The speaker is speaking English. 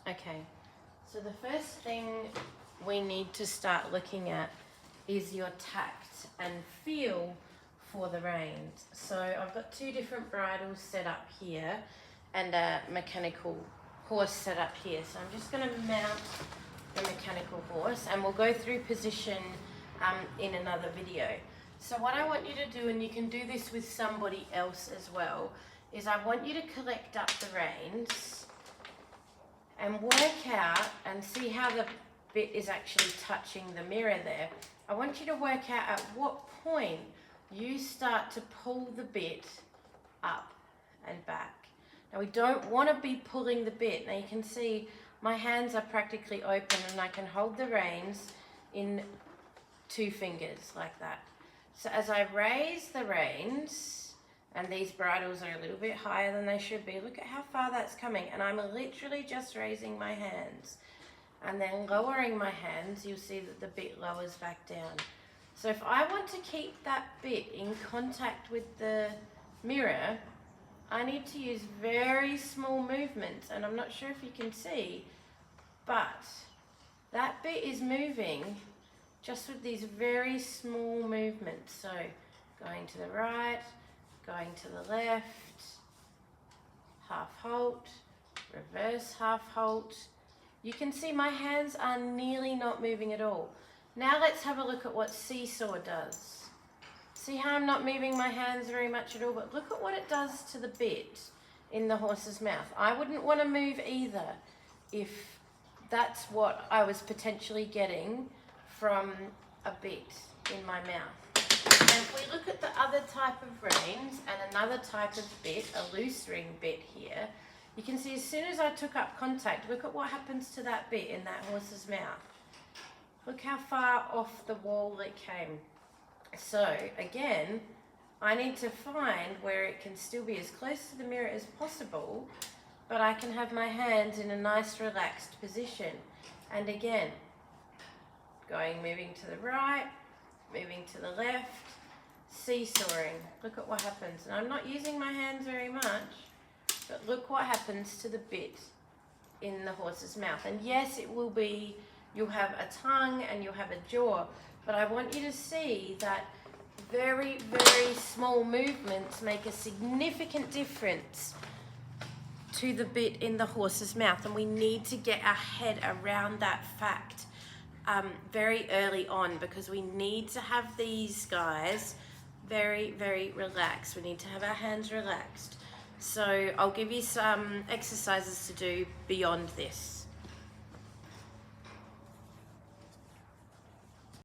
Okay, so the first thing we need to start looking at is your tact and feel for the reins. So I've got two different bridles set up here and a mechanical horse set up here. So I'm just going to mount the mechanical horse and we'll go through position in another video. So what I want you to do, and you can do this with somebody else as well, is I want you to collect up the reins and work out and see how the bit is actually touching the mirror there. I want you to work out at what point you start to pull the bit up and back. Now we don't want to be pulling the bit. Now you can see my hands are practically open and I can hold the reins in 2 fingers like that. So as I raise the reins, and these bridles are a little bit higher than they should be, look at how far that's coming, and I'm literally just raising my hands and then lowering my hands. You'll see that the bit lowers back down. So if I want to keep that bit in contact with the mirror, I need to use very small movements, and I'm not sure if you can see, but that bit is moving just with these very small movements. So going to the right, going to the left, half halt, reverse half halt. You can see my hands are nearly not moving at all. Now let's have a look at what seesaw does. See how I'm not moving my hands very much at all, but look at what it does to the bit in the horse's mouth. I wouldn't want to move either if that's what I was potentially getting from a bit in my mouth. And if we look at the other type of reins and another type of bit, a loose ring bit here, you can see as soon as I took up contact, look at what happens to that bit in that horse's mouth. Look how far off the wall it came. So again, I need to find where it can still be as close to the mirror as possible, but I can have my hands in a nice relaxed position. And again, moving to the right, moving to the left, seesawing. Look at what happens. And I'm not using my hands very much, but look what happens to the bit in the horse's mouth. And yes, it will be, you'll have a tongue and you'll have a jaw, but I want you to see that very, very small movements make a significant difference to the bit in the horse's mouth. And we need to get our head around that fact very early on, because we need to have these guys very, very relaxed. We need to have our hands relaxed. So I'll give you some exercises to do beyond this.